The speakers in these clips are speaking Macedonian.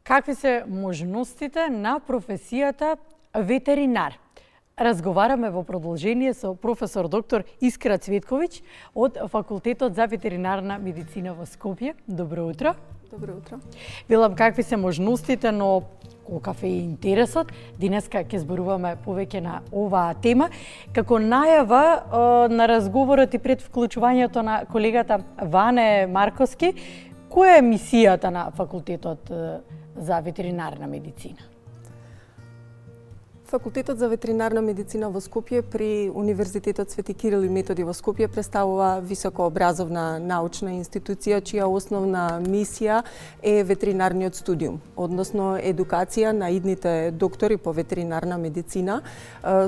Какви се можностите на професијата ветеринар? Разговараме во продолжение со професор доктор Искра Цветковиќ од Факултетот за ветеринарна медицина во Скопје. Добро утро. Добро утро. Велам какви се можностите, но колкав е интересот. Денеска ќе зборуваме повеќе на оваа тема. Како најава на разговорот и пред вклучувањето на колегата Ване Марковски, која е мисијата на Факултетот за ветеринарна медицина? Факултетот за ветеринарна медицина во Скопје при Универзитетот Свети Кирил и Методи во Скопје представува високообразовна научна институција чија основна мисија е ветеринарниот студиум, односно едукација на идните доктори по ветеринарна медицина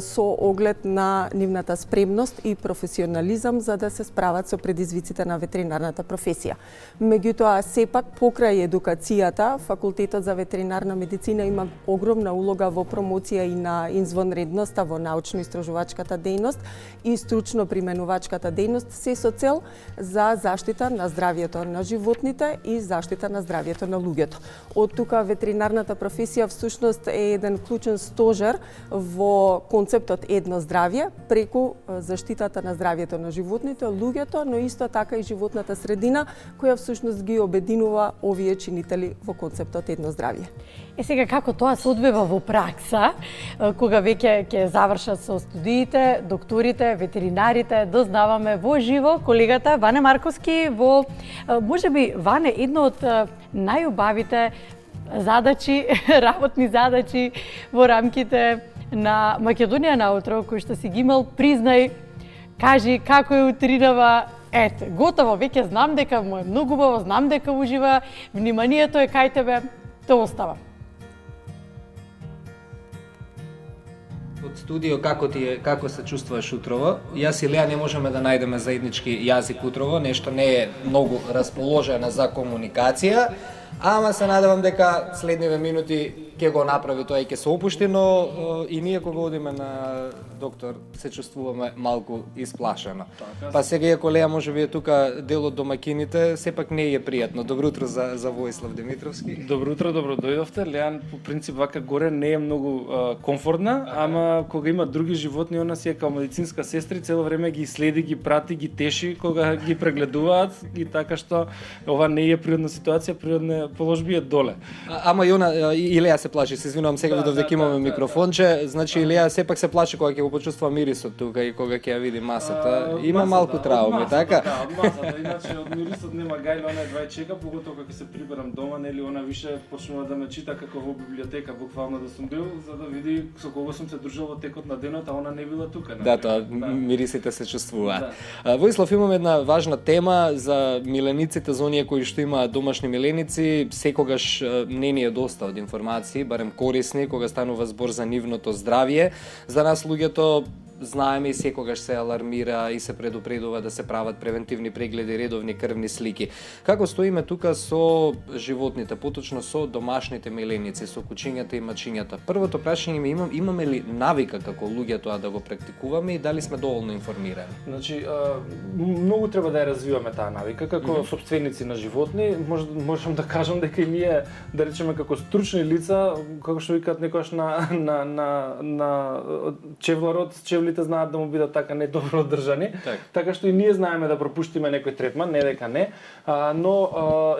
со оглед на нивната спремност и професионализам за да се справат со предизвиците на ветеринарната професија. Меѓутоа, сепак покрај едукацијата, Факултетот за ветеринарна медицина има огромна улога во промоција и на извонредноста во научно-истражувачката дејност и стручно-применувачката дејност, се со цел за заштита на здравјето на животните и заштита на здравјето на луѓето. Од тука ветеринарната професија всушност е еден клучен стожер во концептот едно здравје преку заштитата на здравјето на животните, луѓето, но исто така и животната средина која всушност ги обединува овие чинители во концептот едно здравје. Сега како тоа се одвива во пракса, кога веќе ќе завршат со студиите, докторите, ветеринарите, дознаваме во живо колегата Ване Марковски во, можеби, Ване, едно од најубавите задачи, работни задачи во рамките на Македонија наутро, кој што си ги имал, признај, кажи како е утринава. Ете, готово, веќе знам дека му е многу убаво, знам дека ужива, вниманието е кај тебе, те остава. Од студио, како се чувствуваш утрово? Јас и Леа не можеме да најдеме заеднички јазик утрово, нешто не е многу расположена за комуникација, ама се надевам дека следниве минути ќе го направи тоа и ќе се опушти, но и ние кога одиме на доктор се чувствуваме малку исплашено. Па сега иако Леа можеби е тука дел од домакините, сепак не е пријатно. Добро утро за Воислав Димитровски. Добро утро, добро дојдовте. Леа по принцип вака горе не е многу комфортна, ама кога има други животни, она си е као медицинска сестри, цело време ги следи, ги прати, ги теши кога ги прегледуваат и така што ова не е природна ситуација, природна положби е доле. Ама и она и Леа се плаши, се извинувам сега видов дека имаме микрофонче, значи Леа сепак се плаши кога ќе го почувствува мирисот тука и кога ќе ја види масата. Има малку трауми, така? Од масата, иначе од мирисот нема гајле, она е двајчека, поготоа кога ќе се приберам дома, нели она више почнува да ме чита како во библиотека, буквално да сум бил, за да види со кого сум се дружил во текот на денот, а она не била тука. Да, тоа мирисите се чувствуваат. Воислав, имаме една важна тема за милениците, за оние кои што имаат домашни миленици. Секогаш не ни е доста од информации, барем корисни, кога станува збор за нивното здравје. За нас луѓето знаеме и секогаш се алармира и се предупредува да се прават превентивни прегледи, редовни крвни слики. Како стоиме тука со животните, поточно со домашните миленици, со кучињата и мачињата? Првото прашање ми имаме ли навика како луѓе тоа да го практикуваме и дали сме доволно информирани? Значи, многу треба да ја развиваме таа навика како сопственици на животни. Можам да кажам дека и ние, да речеме како стручни лица, како што викаат некојаш на чевларот, чевлите знаат да му бидат така недобро одржани. Така што и ние знаеме да пропуштиме некој третман, не дека не. Но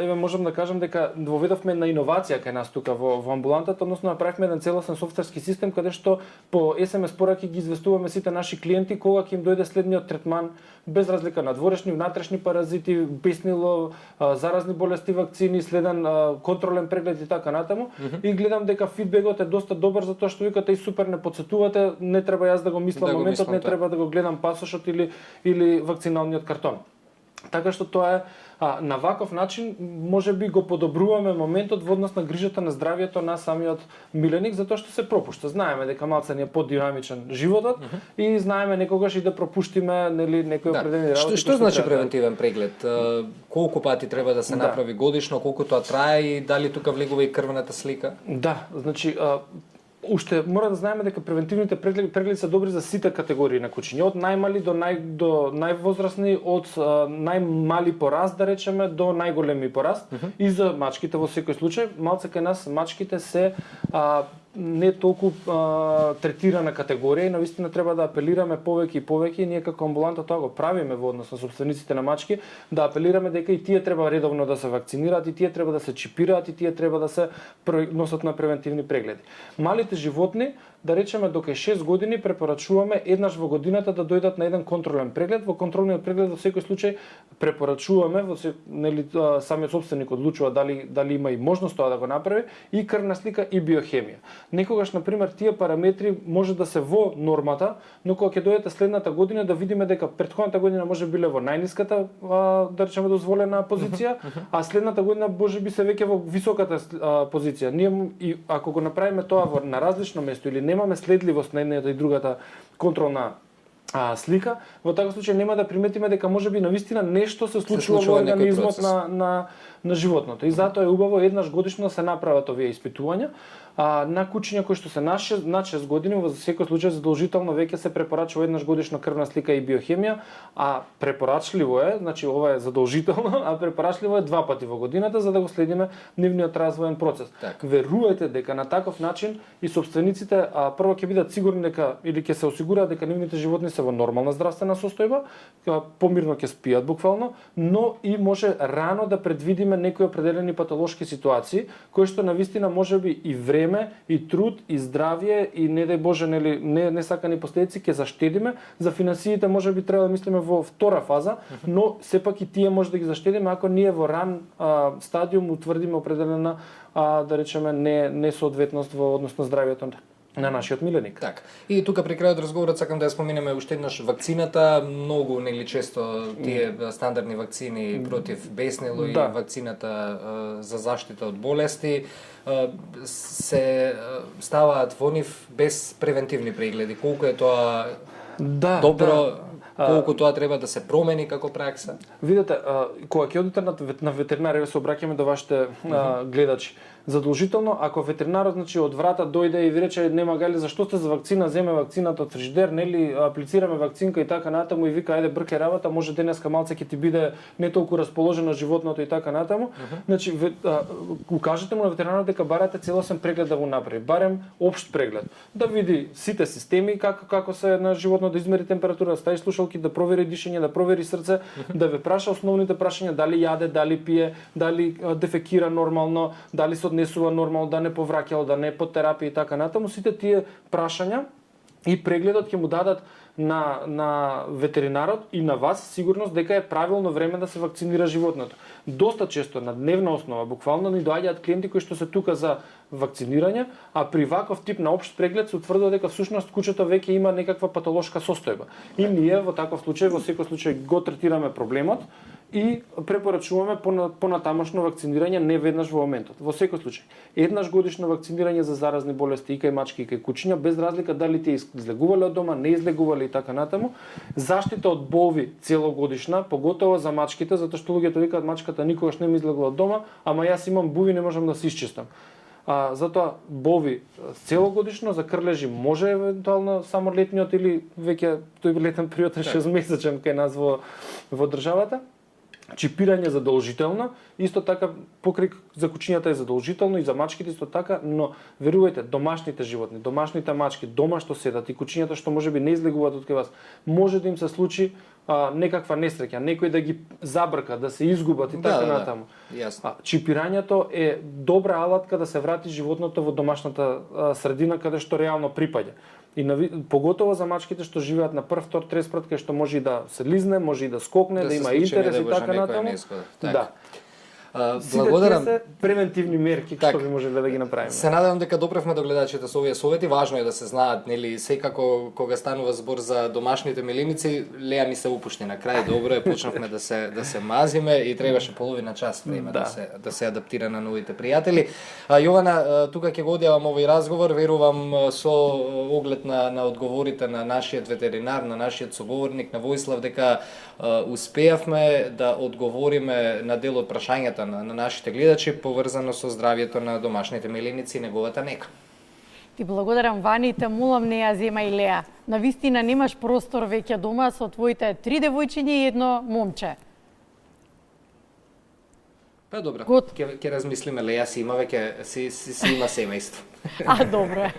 еве можам да кажам дека воведовме една иновација кај нас тука во амбулантата, односно направивме еден целосен софтверски систем каде што по SMS пораки ги известуваме сите наши клиенти кога ќе им дојде следниот третман, без разлика на дворешни, внатрешни паразити, беснило, заразни болести, вакцини, следен контролен преглед и така натаму. И гледам дека фидбекот е доста добар затоа што викате и супер не подсетувате, не треба јас да го мислам моментот, не треба да го гледам пасошот или вакциналниот картон. Така што тоа е на ваков начин можеби го подобруваме моментот во однос на грижата на здравјето на самиот миленик, затоа што се пропушта. Знаеме дека малце ни е подинамичен животот и знаеме некогаш и да пропуштиме нели некои определени работи. Што значи превентивен преглед? Колку пати треба да се направи годишно, колку тоа трае и дали тука влегува и крвната слика? Да, значи уште мора да знаеме дека превентивните прегледи се добри за сите категории на кучиња, од најмали до највозрасни, од најмали пораст, да речеме, до најголеми пораст. И за мачките во секој случај, малце кај нас мачките се не толку третирана категорија и навистина треба да апелираме повеќе и повеќе, и ние како амбуланта тоа го правиме во однос на сопствениците на мачки, да апелираме дека и тие треба редовно да се вакцинираат, и тие треба да се чипираат, и тие треба да се носат на превентивни прегледи. Малите животни, да речеме, до кај 6 години препорачуваме еднаш во годината да дојдат на еден контролен преглед. Во контролниот преглед во секој случај препорачуваме, нели самиот сопственик одлучува дали има и можност тоа да го направи, и крвна слика и биохемија. Некогаш, на пример, тие параметри може да се во нормата, но кога ќе дојдете следната година да видиме дека претходната година може биле во најниската, да речеме, дозволена позиција, а следната година може би се веќе во високата позиција. Ние и ако го направиме тоа на различно место или немаме следливост на едната и другата контролна слика, во таков случај нема да приметиме дека можеби навистина нешто се случува во организмот на животното. И затоа е убаво еднаш годишно да се направат овие испитувања. На кучиња кои што се над 6 години, во секој случај задолжително веќе се препорачува еднаш годишно крвна слика и биохемија, а препорачливо е, значи ова е задолжително, а препорачливо е 2 пати во годината за да го следиме нивниот развоен процес. Так. Верувајте дека на таков начин и сопствениците прво ќе бидат сигурни дека или ќе се осигураат дека нивните животни се во нормална здравствена состојба, помирно ќе спијат буквално, но и може рано да предвидиме некои определени патолошки ситуации кои што навистина можеби и време, и труд, и здравје, и не дај Боже, нели, не сакани последици ќе заштедиме. За финансиите можеби треба да мислиме во втора фаза, но сепак и тие може да ги заштедиме ако ние во ран стадиум утврдиме определена да речеме несоодветност во однос на здравјето на нашиот миленик. Така. И тука при крајот разговорот сакам да ја споменеме уште еднаш вакцината, многу нели често тие стандардни вакцини против беснело и вакцината за заштита од болести се ставаат во нив без превентивни прегледи. Колку е тоа добро, колку тоа треба да се промени како пракса? Видете, кога ќе одите на ветеринарија, се обраќаме до вашите гледачи. Задолжително, ако ветеринарот, значи, од врата дојде и ви рече нема гале зашто сте за вакцина, земе вакцината од фрижидер, нели аплицираме вакцинка и така натаму, и вика ајде брке работа, може денеска малце ќе ти биде не толку расположено животното и така натаму. Значи кажете му на ветеринарот дека барате целосен преглед да го направи, барем општ преглед, да види сите системи како се на животно, да измери температура, да стави слушалки, да провери дишење, да провери срце, да ве праша основните прашања, дали јаде, дали пие, дали дефекира нормално, дали се однесува нормално, да не повраќало, да не е под терапија и така натаму. Сите тие прашања и прегледот ќе му дадат на ветеринарот и на вас сигурност дека е правилно време да се вакцинира животното. Доста често на дневна основа буквално ни доаѓаат клиенти кои што се тука за вакцинирање, а при ваков тип на општ преглед се утврдува дека всушност кучето веќе има некаква патолошка состојба. И ние во таков случај, во секој случај го третираме проблемот и препорачуваме понатамошно вакцинирање не веднаш во моментот. Во секој случај, еднаш годишно вакцинирање за заразни болести и кај мачки и кај кучиња, без разлика дали тие излегувале од дома, не излегувале и така натаму. Заштита од болви целогодишна, поготово за мачките, затоа што луѓето викаат мачката никогаш не ми излегува од дома, ама јас имам буви, не можам да се исчистам. Затоа болви целогодишно, за крлежи може евентуално само летниот или веќе тој летен период е 6 месечен кај нас во државата. Чипирање задолжително, исто така покрик за кучињата е задолжително и за мачките исто така, но верувајте, домашните животни, домашните мачки, дома што седат и кучињата што можеби не излегуваат од кај вас, може да им се случи некаква несреќа, некој да ги забрка, да се изгубат и така натаму. Чипирањето е добра алатка да се врати животното во домашната средина каде што реално припаѓа. И поготово за мачките што живеат на прв, втор, трет спрат, кај што може и да се лизне, може и да скокне, да има интерес и така натаму. Да. Благодарам. Сите се превентивни мерки што би можеле да ги направиме. Се надевам дека допревме до гледачите со овие совети. Важно е да се знаат, нели, секако кога станува збор за домашните милиници, Леа ни се упушни на крај. Добро е, почнавме да се мазиме и требаше половина час време да се адаптира на новите пријатели. Јована, тука ќе го одјавам овој разговор, верувам со оглед на одговорите на нашиот ветеринар, на нашиот соговорник, на Војслав, дека успеавме да одговориме на дел од прашањата на нашите гледачи поврзано со здравјето на домашните миленици и неговата нека. Ти благодарам, Вани, те молам не ја земај Леа. Навистина немаш простор веќе дома со твоите 3 девојчиња и 1 момче. Па добро, Гот. ќе размислиме, Леја си има веќе си има семејство. А, добро е.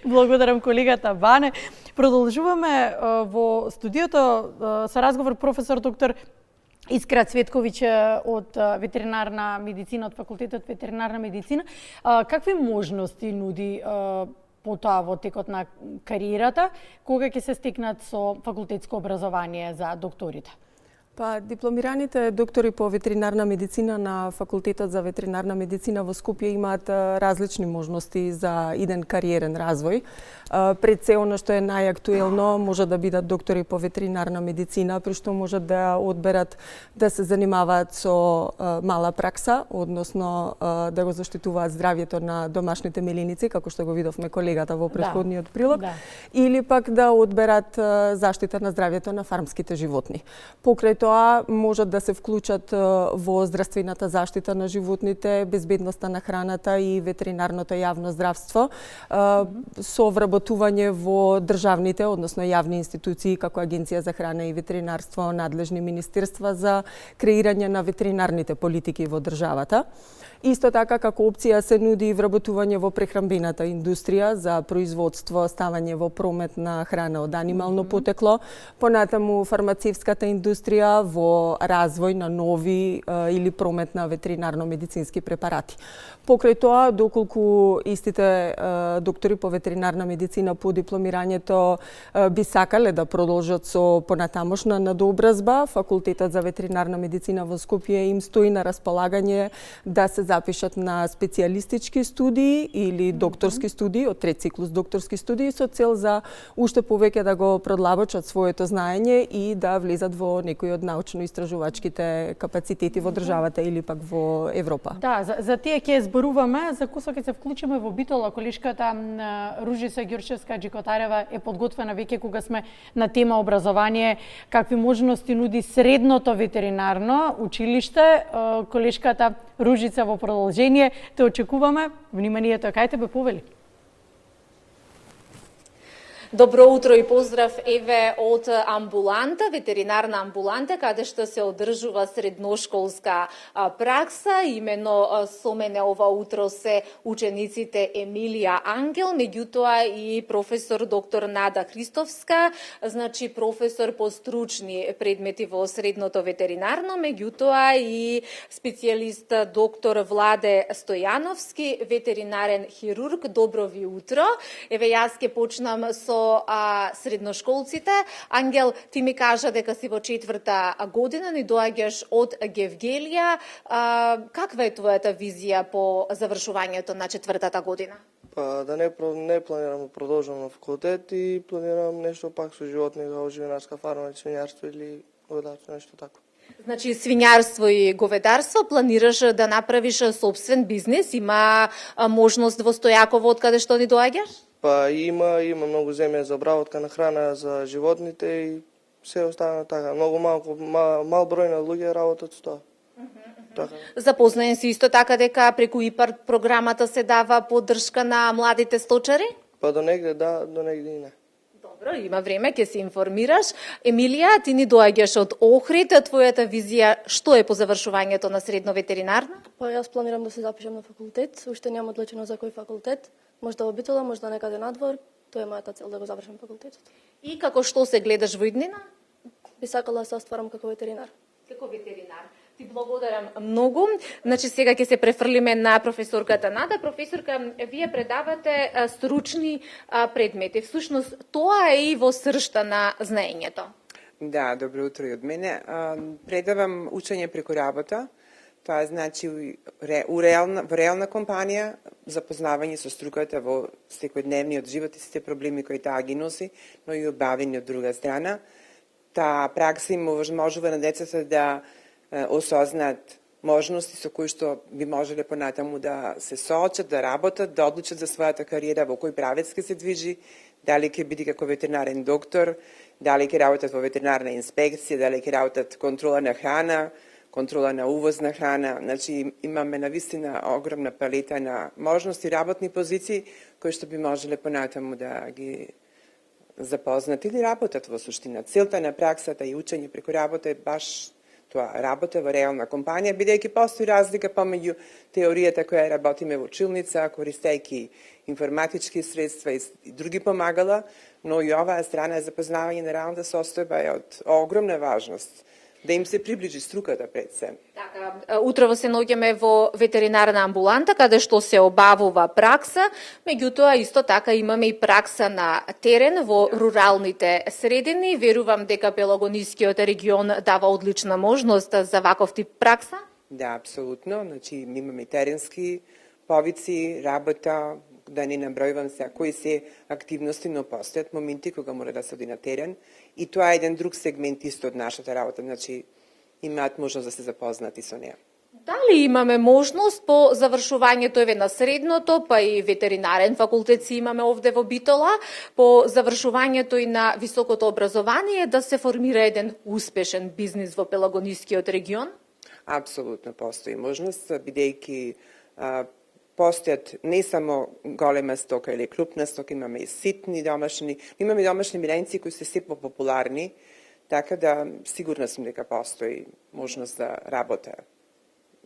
Благодарам колегата Ване. Продолжуваме во студиото со разговор професор доктор Искра Цветковиќ од ветеринарна медицина, од факултетот ветеринарна медицина. Какви можности нуди потоа во текот на кариерата, кога ќе се стекнат со факултетско образование за докторите? Па, дипломираните доктори по ветеринарна медицина на Факултетот за ветеринарна медицина во Скопје имаат различни можности за иден кариерен развој. Пред се оно што е најактуелно може да бидат доктори по ветеринарна медицина, при што можат да одберат да се занимаваат со мала пракса, односно да го заштитуваат здравјето на домашните меленици, како што го видовме колегата во претходниот прилог, или пак да одберат заштита на здравјето на фармските животни. Покрај тоа можат да се вклучат во здравствената заштита на животните, безбедноста на храната и ветеринарното јавно здравство, со вработување во државните, односно јавни институции како Агенција за храна и ветеринарство, надлежни министерства за креирање на ветеринарните политики во државата. Исто така, како опција се нуди вработување во прехранбената индустрија за производство, ставање во промет на храна од анимално потекло, понатаму фармацевската индустрија во развој на нови или промет на ветеринарно-медицински препарати. Покрај тоа, доколку истите доктори по ветеринарна медицина по дипломирањето би сакале да продолжат со понатамошна надообразба, Факултетот за ветеринарна медицина во Скопје им стои на располагање да се запишат на специјалистички студии или докторски студии, од трет циклус докторски студии, со цел за уште повеќе да го продлабочат своето знаење и да влезат во некои од научно-истражувачките капацитети во државата или пак во Европа. Да, за тие ќе зборуваме, за кусо ќе се вклучиме во битола. Колешката Ружица Ѓурчевска-Джикотарева е подготвена веќе кога сме на тема образование, какви можности нуди средното ветеринарно училиште. Колешката Ружица во продолжение те очекуваме. Вниманието, кај тебе повели? Добро утро и поздрав еве од амбуланта, ветеринарна амбуланта, каде што се одржува средношколска пракса. Имено со мене ова утро се учениците Емилија Ангел, меѓутоа и професор доктор Нада Христовска, значи професор по стручни предмети во средното ветеринарно, меѓутоа и специјалист доктор Владе Стојановски, ветеринарен хирург. Добро ви утро. Еве јас ќе почнам со средношколците. Ангел, ти ми кажа дека си во 4-та година, ни доаѓаш од Гевгелија. Каква е твојата визија по завршувањето на 4-та година? Па да не планирам да продолжам на факултет и планирам нешто пак со животни, како живинарска фарма, свињарство или говедарство, нешто тако. Значи, свињарство и говедарство, планираш да направиш собствен бизнес? Има можност во Стојаково од каде што ни доаѓаш? Па има многу земја за обработка на храна за животните и се останува така. Многу мал број на луѓе работат со тоа. Така. Запознаен си исто така дека преку ИПАР програмата се дава поддршка на младите сточари? Па до негде да, до негде и не. Добро, има време, ќе се информираш. Емилија, ти ни доаѓаш од Охрид, твојата визија што е по завршувањето на средно ветеринарно? Па јас планирам да се запишам на факултет, уште нема одлучено за кој факултет. Можда во Битола, можда некаде надвор. Тоа е мојата цел да го завршам факултетот. И како што се гледаш во иднина? Би сакала да се остварам како ветеринар. Како ветеринар. Ти благодарам многу. Значи сега ќе се префрлиме на професорката Нада. Професорка, вие предавате стручни предмети. Всушност тоа е и во сршта на знаењето. Да, добро утро и од мене. Предавам учење преку работа. Тоа значи во реална компанија, запознавање со струката во секојдневниот живот и сите проблеми кои таа ги носи, но и обавени од друга страна. Таа пракса им овозможува на децата да осознаат можности со кои што би можеле понатаму да се соочат, да работат, да одлучат за својата кариера, во кој правец ќе се движи, дали ќе биде како ветеринарен доктор, дали ќе работат во ветеринарна инспекција, дали ќе работат контрола на храна, контрола на увозна храна. Значи имаме навистина огромна палета на можности, работни позиции кои што би можеле понатаму да ги запознат или работат во суштина. Целта на праксата и учење преку работа е баш тоа, работа во реална компанија, бидејќи постои разлика помеѓу теоријата која работиме во училница, користејќи информатички средства и други помагала, но и оваа страна запознавање на реалната состојба е од огромна важност, да им се приближи струката пред се. Така, утрово се наоѓаме во ветеринарна амбуланта, каде што се обавува пракса, меѓутоа исто така имаме и пракса на терен во руралните средини. Верувам дека Пелагонискиот регион дава одлична можност за ваков тип пракса? Да, апсолутно. Значи, имаме и теренски повици, работа, да не набројувам сега кои се активности, но постојат моменти кога мора да се оди на терен. И тоа е еден друг сегмент исто од нашата работа, значи имаат можност да се запознати со неа. Дали имаме можност по завршувањето еве на средното, па и ветеринарен факултет си имаме овде во Битола, по завршувањето и на високото образование да се формира еден успешен бизнис во Пелагонискиот регион? Апсолутно постои можност, бидејќи постојат не само голема стока или крупна стока, имаме и ситни домашни, имаме и домашни миленици кои се се популарни, така да сигурна сум дека постои можност за работа.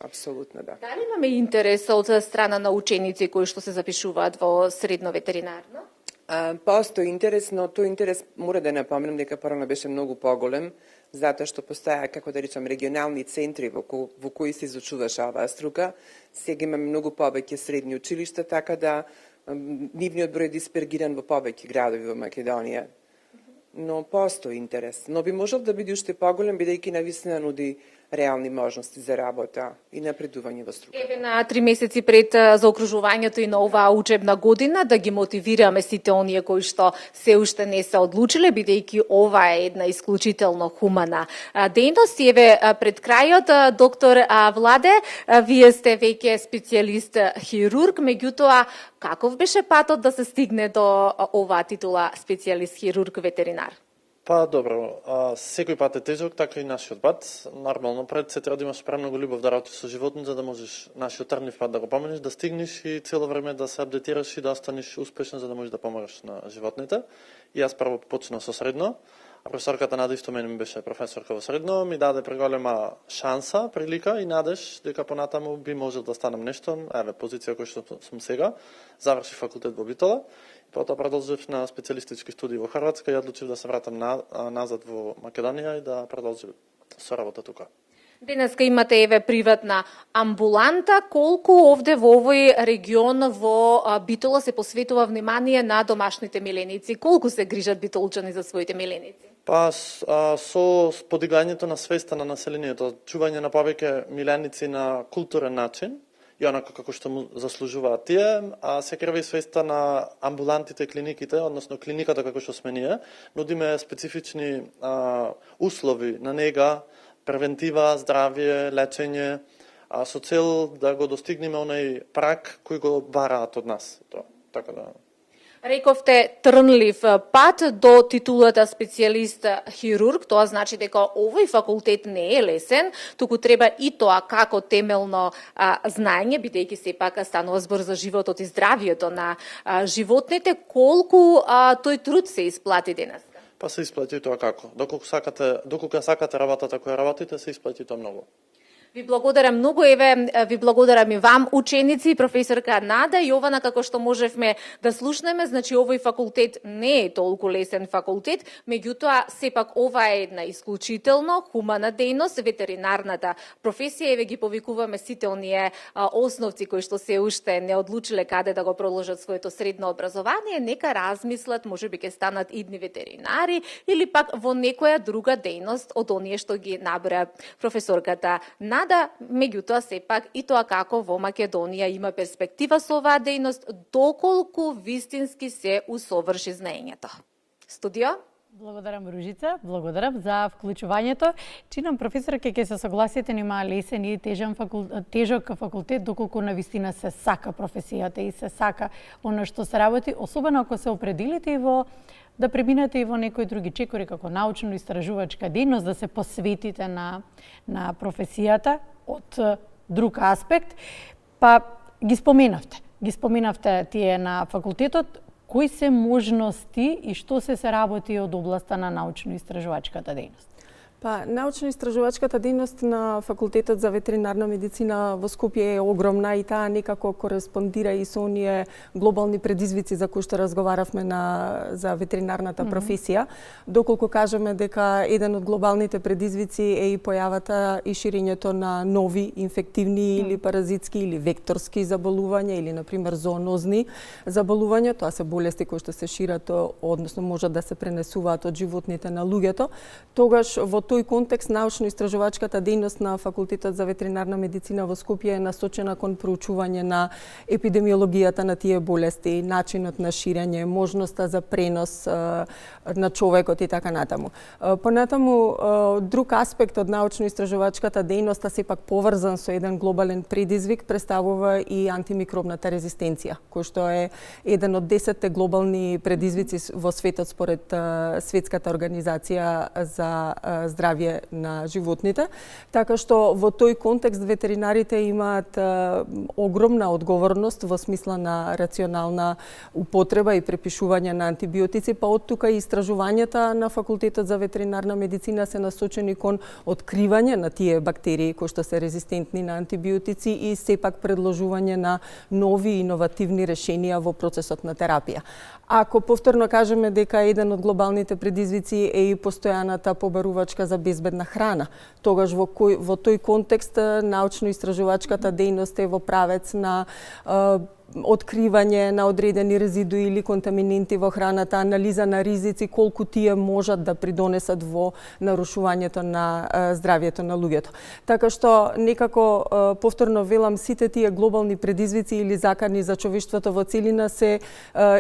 Апсолутно да. Дали имаме интерес од страна на ученици кои што се запишуваат во средно ветеринарно? Постои интерес, но тој интерес мора да напоменам дека порано беше многу поголем, затоа што постоја, како да речам, регионални центри во кои се изучуваше оваа струка. Сега имаме многу повеќе средни училишта, така да нивниот број е диспергиран во повеќе градови во Македонија. Но постои интерес. Но би можел да биде уште поголем, бидејќи навистина нуди реални можности за работа и напредување во струка. Еве на 3 месеци пред заокружувањето и на оваа учебна година да ги мотивираме сите оние кои што се уште не се одлучиле, бидејќи ова е една исклучително хумана дејност. И еве пред крајот, доктор Владе, вие сте веќе специјалист хирург, меѓутоа каков беше патот да се стигне до оваа титула специјалист хирург ветеринар? Па добро, секој пат е тежок, така и нашиот пат. Нормално, пред се треба да имаш премногу љубов да работиш со животни, за да можеш нашиот трнив пат да го помениш, да стигнеш и цело време да се апдетираш и да останеш успешен, за да можеш да помагаш на животните. И јас прво почнав со средно, а професорката Нада исто мене ми беше професорка во средно, ми даде преголема шанса, прилика и надеж дека понатаму би можел да станам нешто, еве позиција која што сум сега, завршив факултет во Битола. Потоа продолжив на специјалистички студии во Хрватска и одлучив да се вратам назад во Македонија и да продолжив со работа тука. Денеска имате еве приватна амбуланта. Колку овде во овој регион во Битола се посветува внимание на домашните миленици? Колку се грижат битолчани за своите миленици? Па со подигањето на свеста на населението, чување на повеќе миленици на културен начин, и онака како што му заслужуваат тие, се крви свеста на амбулантите и клиниките, односно клиниката како што сме ние, нудиме специфични услови на нега, превентива, здравје, лечење, со цел да го достигнеме онај праг кој го бараат од нас. Така да. Рековте трнлив пат до титулата специјалист хирург, тоа значи дека овој факултет не е лесен, туку треба и тоа како темелно знаење, бидејќи сепак станува збор за животот и здравието на животните. Колку тој труд се исплати денеска? Па се исплати тоа како? Доколку сакате работата која работите, се исплати тоа многу. Ви благодарам многу, еве, ви благодарам и вам, ученици, професорка Нада, и Јована, како што можевме да слушнеме, значи овој факултет не е толку лесен факултет, меѓутоа сепак ова е една исклучително хумана дејност, ветеринарната професија, еве ги повикуваме сите оние основци кои што се уште не одлучиле каде да го продолжат своето средно образование, нека размислат, можеби ќе станат идни ветеринари или пак во некоја друга дејност од оние што ги набра професорката Нада. Меѓутоа, сепак, и тоа како во Македонија има перспектива со оваа дејност, доколку вистински се усоврши знаењето. Студио? Благодарам, Ружица, благодарам за вклучувањето. Чинам, професор, ќе се согласите, нема лесен и тежок факултет, доколку навистина се сака професијата и се сака оно што се работи, особено ако се определите и во да преминете и во некои други чекори, како научно-истражувачка дејност, да се посветите на професијата од друг аспект. Па ги споменавте тие на факултетот. Кои се можности и што се работи од областа на научно-истражувачката дејност? Па, научно-истражувачката дејност на Факултетот за ветеринарна медицина во Скопје е огромна и таа некако кореспондира и со оние глобални предизвици за кои што разговаравме за ветеринарната професија. Доколку кажеме дека еден од глобалните предизвици е и појавата и ширењето на нови инфективни или паразитски или векторски заболувања или, например, зоонозни заболувања, тоа се болести кои што се шират, односно можат да се пренесуваат од животните на луѓето, тогаш во тој контекст научно-истражувачката дејност на Факултетот за ветеринарна медицина во Скопје е насочена кон проучување на епидемиологијата на тие болести, начинот на ширење, можноста за пренос на човекот и така натаму. Понатаму, друг аспект од научно-истражувачката дејност, а сепак поврзан со еден глобален предизвик, представува и антимикробната резистенција, кој што е еден од 10 глобални предизвици во светот според Светската организација за здравје на животните, така што во тој контекст ветеринарите имаат огромна одговорност во смисла на рационална употреба и препишување на антибиотици, па од тука и истражувањата на Факултетот за ветеринарна медицина се насочени кон откривање на тие бактерии кои што се резистентни на антибиотици и сепак предложување на нови иновативни решенија во процесот на терапија. Ако повторно кажеме дека еден од глобалните предизвици е и постојаната побарувачка за безбедна храна, тогаш во тој контекст научно-истражувачката дејност е во правец на откривање на одредени резидуи или контаминенти во храната, анализа на ризици, колку тие можат да придонесат во нарушувањето на здравјето на луѓето. Така што некако повторно велам, сите тие глобални предизвици или закани за човештвото во целина се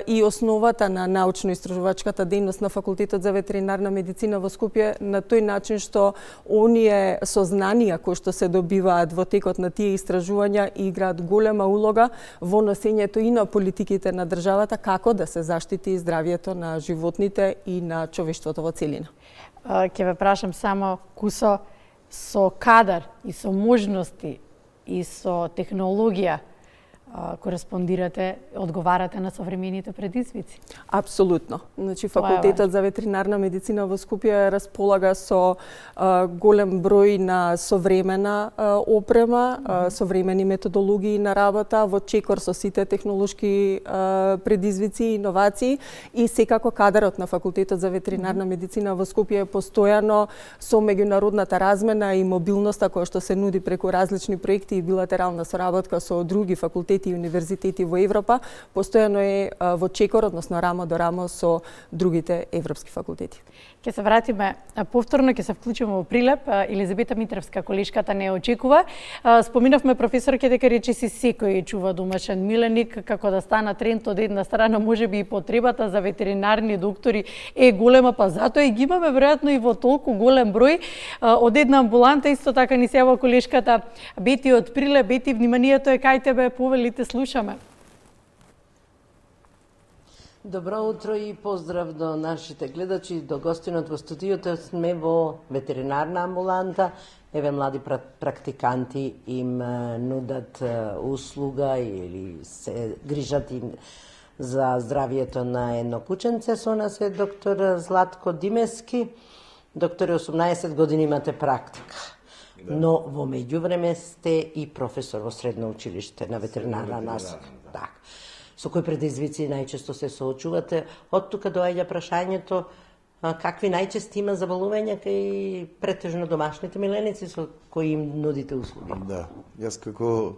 и основата на научно-истражувачката дејност на Факултетот за ветеринарна медицина во Скопје на тој начин што оние сознанија кои што се добиваат во текот на тие истражувања играат голема улога во носењето и на политиките на државата како да се заштити здравјето на животните и на човештвото во целина. Ќе ве прашам само кусо со кадар и со можности и со технологија кореспондирате, одговарате на современите предизвици? Апсолутно. Значи, Факултетот за ветеринарна медицина во Скопје располага со голем број на современа опрема, современи методологии на работа, во чекор со сите технолошки предизвици и иновации и секако кадарот на Факултетот за ветеринарна медицина во Скопје е постојано со меѓународната размена и мобилноста која што се нуди преку различни проекти и билатерална соработка со други факултети и универзитети во Европа, постојано е во чекор, односно рамо до рамо со другите европски факултети. Ќе се вратиме повторно, ќе се вклучиме во прилеп. Елизабета Митревска, колешката, не очекува. Споминавме, професорке, дека речиси секој чува домашен миленик, како да стана тренд од една страна, можеби и потребата за ветеринарни доктори е голема, па затоа и ги имаме веројатно и во толку голем број. Од една амбуланта исто така ни се јава колешката Бети од Прилеп. Бети, вниманието е кај тебе, повелите слушаме. Добро утро и поздрав до нашите гледачи, до гостинот во студиото. Сме во ветеринарна амбуланта. Еве млади практиканти им нудат услуга или се грижат им за здравието на едно кученце. Со нас е доктор Златко Димески. Доктор, 18 години имате практика. Но во меѓувреме сте и професор во средно училиште на ветеринарна наука. Так. Со кои предизвици најчесто се соочувате? Од тука доаѓа прашањето какви најчести има заболувања кај претежно домашните миленици со кои им нудите услуги? Да, јас како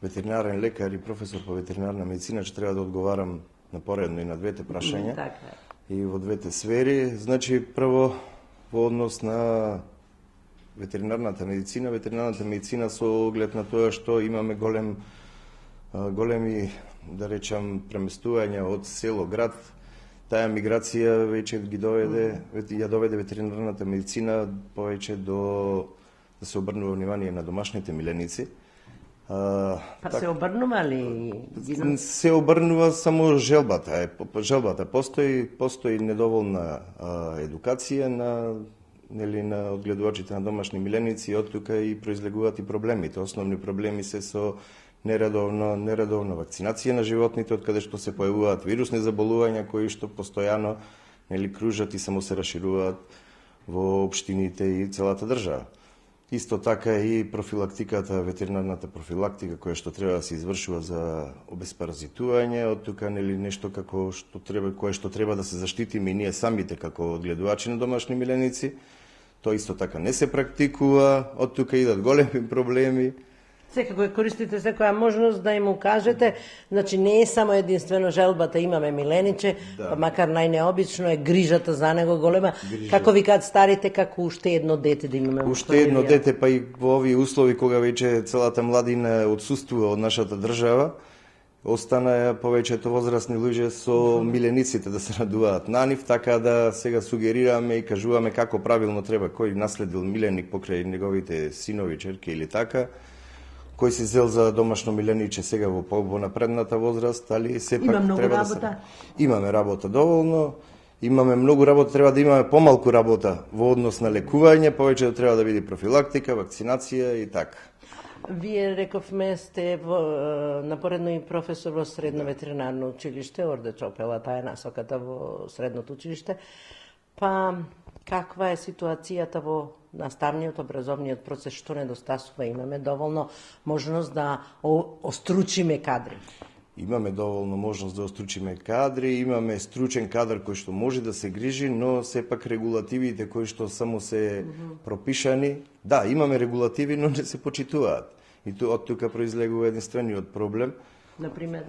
ветеринарен лекар и професор по ветеринарна медицина ќе треба да одговарам на поредно и на двете прашања. Така. И во двете сфери. Значи, прво во однос на ветеринарната медицина со оглед на тоа што имаме големи, да речам, преместувања од село град, таа миграција веќе ја доведе ветеринарната медицина повеќе до да се обрнува внимание на домашните миленици. Се обрнува ли? Се обрнува само желбата. Желбата постои недоволна едукација на одгледувачите на домашни миленици, од тука и произлегуваат и проблемите. Основни проблеми се со нередовна вакцинација на животните, од каде што се појавуваат вирусни заболувања кои што постојано кружат и само се расшируваат во општините и целата држава. Исто така и профилактиката, ветеринарната профилактика која што треба да се извршува за обезпаразитување, од тука нешто како што треба, кое што треба да се заштитиме и ние самите како одгледувачи на домашни миленици. Тоа исто така не се практикува, од тука идат големи проблеми. Секако ја користите секоја можност да им укажете, значи не е само единствено желбата, имаме милениче, макар најнеобично е грижата за него голема. Како викаат старите, како уште едно дете да имаме. Уште едно дете, па и во овие услови кога веќе целата младина отсуствува од нашата држава, остана повеќето возрастни луѓе со милениците да се радуваат на нив, така да сега сугерираме и кажуваме како правилно треба, кој наследил миленик покрај неговите синови, черки или така, кој си зел за домашно милениче сега во напредната возраст, али сепак треба да имаме работа доволно, имаме многу работа, треба да имаме помалку работа во однос на лекување, повеќе треба да биде профилактика, вакцинација и така. Вие рековме сте напоредно и професор во Средно ветеринарно училиште, Орде Чопела, таа е насоката во Средното училиште. Па каква е ситуацијата во наставниот образовниот процес, што недостасува? Имаме доволно можност да остручиме кадри? Имаме доволно можност да остручиме кадри, имаме стручен кадар кој што може да се грижи, но сепак регулативите кои што само се пропишани, да, имаме регулативи, но не се почитуваат. И од тука произлегува единствениот проблем. Например,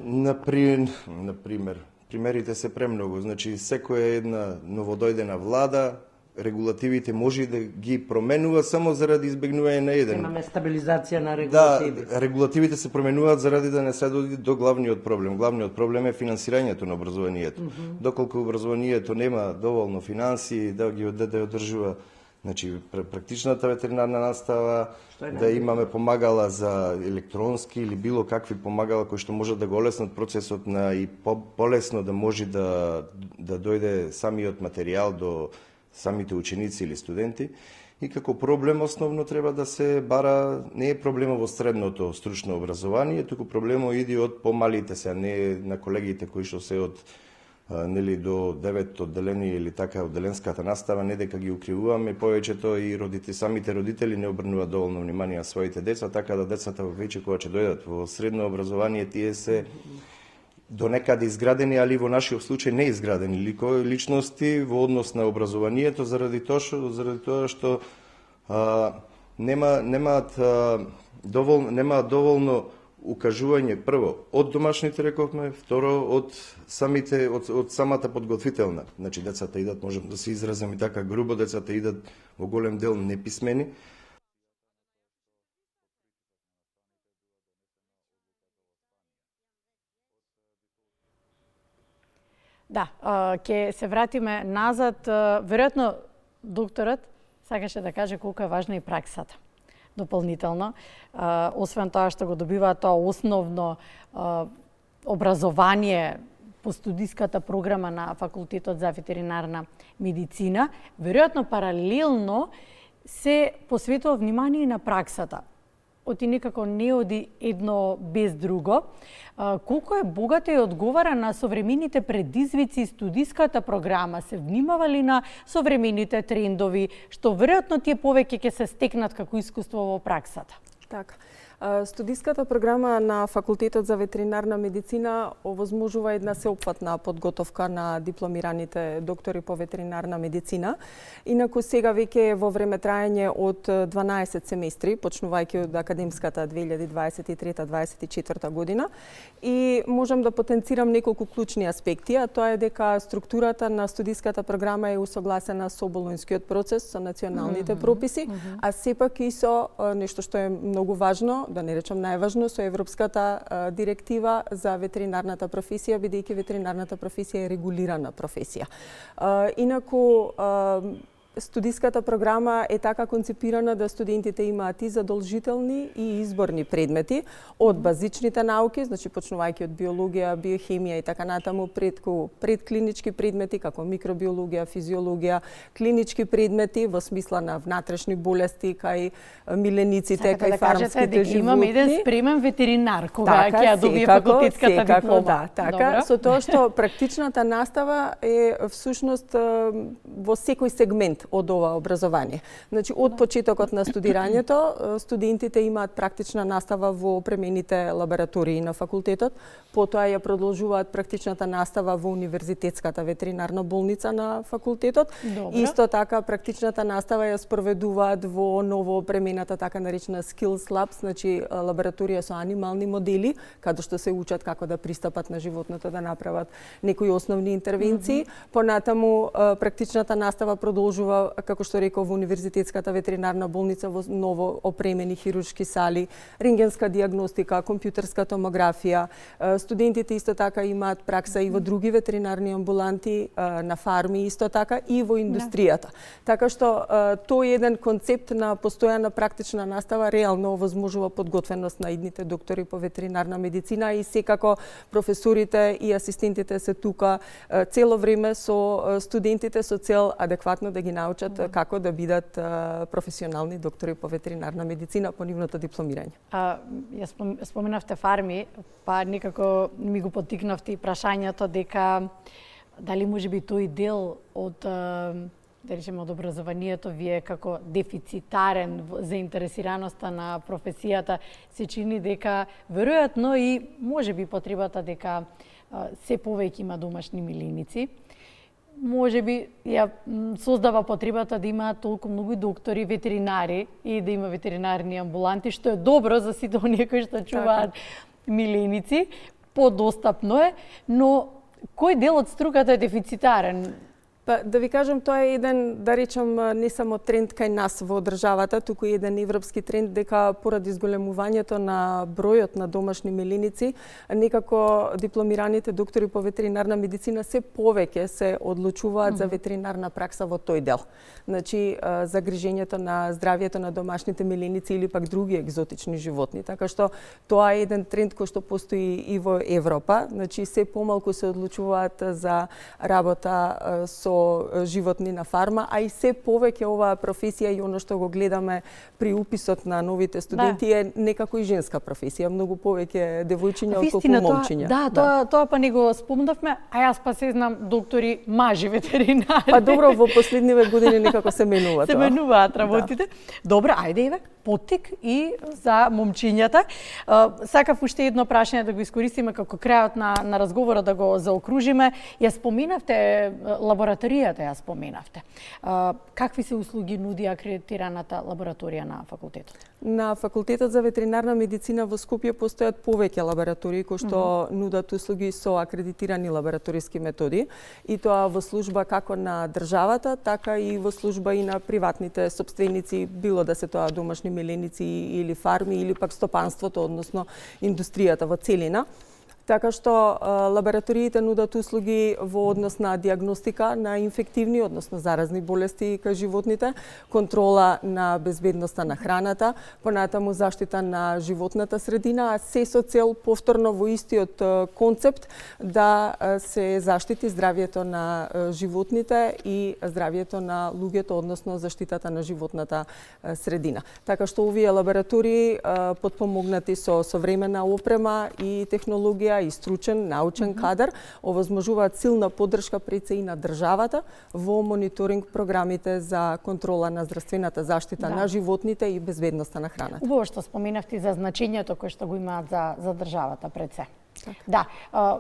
примерите се премногу. Значи, секоја една новодојдена влада, регулативите може да ги променува само заради избегнување на еден. Имаме стабилизација на регулативи. Да, регулативите се променуваат заради да не се дојде до главниот проблем. Главниот проблем е финансирањето на образованието. Доколку образованието нема доволно финансии да ги одржува, значи практичната ветеринарна настава, да имаме помагала за електронски или било какви помагала кои што може да го олеснат процесот на и полесно да може да дојде самиот материјал до самите ученици или студенти. И како проблем основно треба да се бара, не е проблема во средното стручно образование, туку проблемот иде од помалите се, а не на колегите кои што се од до 9 одделение или така одделенската настава, не дека ги укривуваме, повеќето и самите родители не обрнуваат доволно внимание на своите деца, така да децата веќе кога ќе дојдат во средно образование, тие се до некаде изградени, али во нашиот случај не изградени личности во однос на образованието, заради тоа што немаат доволно укажување, прво од домашните, рековме, второ од самата подготвителна. Значи децата идат, можем да се изразам и така грубо, децата идат во голем дел неписмени. Да, ќе се вратиме назад. Веројатно докторот сакаше да каже колку е важна и праксата. Дополнително, освен тоа што го добива тоа основно образование по студиската програма на Факултетот за ветеринарна медицина, веројатно паралелно се посветува внимание на праксата. Оти некако не оди едно без друго. Колку е богата и одговара на современите предизвици студиската програма? Се внимава ли на современите трендови, што веројатно тие повеќе ќе се стекнат како искуство во праксата? Така. Студиската програма на Факултетот за ветеринарна медицина овозможува една сеопфатна подготовка на дипломираните доктори по ветеринарна медицина. Инаку сега веќе е во време траење од 12 семестри, почнувајќи од академската 2023-2024 година. И можам да потенцирам неколку клучни аспекти, а тоа е дека структурата на студиската програма е усогласена со Болонскиот процес, со националните прописи, а сепак и со нешто што е многу важно, да не речам најважно, со Европската директива за ветеринарната професија, бидејќи ветеринарната професија е регулирана професија. Инаку, студиската програма е така концепирана да студентите имаат и задолжителни и изборни предмети од базичните науки, значи почнувајќи од биологија, биохемија и така натаму, предклинички предмети како микробиологија, физиологија, клинички предмети во смисла на внатрешни болести кај милениците, кај фармските животни. Имаме еден спремен ветеринар кога ќе ја добие факултетската диплома. Да, така. Со тоа што практичната настава е всушност во секој сегмент од ова образование. Значи, од почетокот на студирањето, студентите имаат практична настава во опремените лаборатории на факултетот, потоа ја продолжуваат практичната настава во универзитетската ветеринарна болница на факултетот. Добре. Исто така, практичната настава ја спроведуваат во ново опремената така наречена Skills Labs, значи лабораторија со анимални модели, каде што се учат како да пристапат на животното, да направат некои основни интервенции. Понатаму, практичната настава продолжува, како што реков, во универзитетската ветеринарна болница во ново опремени хируршки сали, рентгенска дијагностика, компјутерска томографија. Студентите исто така имаат пракса и во други ветеринарни амбуланти, на фарми исто така и во индустријата. Така што тој еден концепт на постојана практична настава реално овозможува подготвеност на идните доктори по ветеринарна медицина и секако професорите и асистентите се тука цело време со студентите со цел адекватно да ги научат како да бидат професионални доктори по ветеринарна медицина по нивното дипломирање. Ја споменавте фарми, па некако ми го поттикнавте и прашањето дека дали може би тој дел од да речеме од образованието ви е како дефицитарен за интересираноста на професијата, се чини дека веројатно и може би потребата дека се повеќе има домашни миленици, може би ја создава потребата да има толку многу доктори, ветеринари и да има ветеринарни амбуланти, што е добро за сите оние кои што чуваат миленици, подостапно е, но кој дел од струката е дефицитарен? Па, да ви кажам, тоа е еден, да речам, не само тренд кај нас во државата, туку и еден европски тренд дека поради зголемувањето на бројот на домашни миленици, некако дипломираните доктори по ветеринарна медицина се повеќе се одлучуваат за ветеринарна пракса во тој дел. Значи, загрижењето на здравјето на домашните миленици или пак други екзотични животни. Така што тоа е еден тренд кој што постои и во Европа. Значи, се помалку се одлучуваат за работа со животни на фарма, а и се повеќе оваа професија и оно што го гледаме при уписот на новите студенти е некако и женска професија, многу повеќе девојчиња отколку момчиња. Тоа па не го спомнавме, а јас па се знам доктори мажи ветеринари. Па добро, во последниве години некако се менува тоа. Се менуваат работите. Добро, ајде еве, поттик и за момчињата. Сакав уште едно прашање да го искористиме како крајот на разговорот, да го заокружиме. Ја споменавте лабораторијата, ја споменавте. Какви се услуги нуди акредитираната лабораторија на факултетот? На факултетот за ветеринарна медицина во Скопје постојат повеќе лаборатории кои што нудат услуги со акредитирани лабораториски методи, и тоа во служба како на државата, така и во служба и на приватните сопственици, било да се тоа домашни миленици или фарми или пак стопанството, односно индустријата во целина. Така што лабораториите нудат услуги во однос на дијагностика на инфективни, односно заразни болести кај животните, контрола на безбедноста на храната, понатаму заштита на животната средина, а се со цел повторно во истиот концепт да се заштити здравјето на животните и здравјето на луѓето, односно заштитата на животната средина. Така што овие лаборатории потпомогнати со современа опрема и технологија и стручен научен кадар овозможуваат силна поддршка пред се и на државата во мониторинг програмите за контрола на здравствената заштита на животните и безбедноста на храната. Убаво што споменавте за значењето кое што го имаат за државата пред се. Да,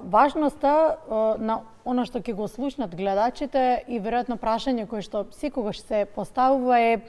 важноста на Оно што ќе го слушнат гледачите и веројатно прашање кое што секогаш се поставува е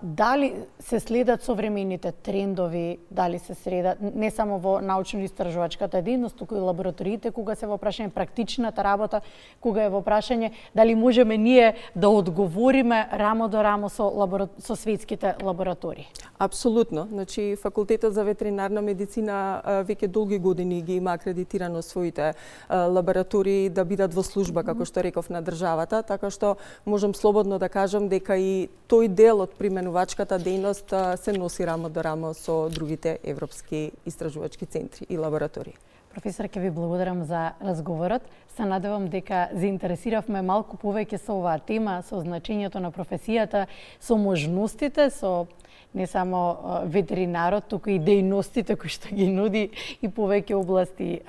дали се следат современите трендови, дали се следат не само во научно-истражувачката дејност, туку и лабораториите, кога се во прашање практичната работа, кога е во прашање дали можеме ние да одговориме рамо до рамо со светските лаборатории. Апсолутно. Значи, факултетот за ветеринарна медицина веќе долги години ги има акредитирано своите лаборатории да бидат во служба, како што реков, на државата, така што можам слободно да кажам дека и тој дел од применувачката дејност се носи рамо до рамо со другите европски истражувачки центри и лаборатории. Професор, ќе ви благодарам за разговорот. Се надевам дека заинтересиравме малку повеќе со оваа тема, со значењето на професијата, со можностите, со не само ветеринарот, туку и дејностите кои што ги нуди и повеќе области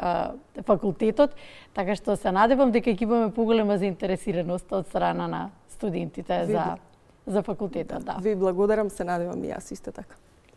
факултетот, така што се надевам дека ќе имаме поголема заинтересираност од страна на студентите за факултетот. Да. Ви благодарам, се надевам и јас исто така.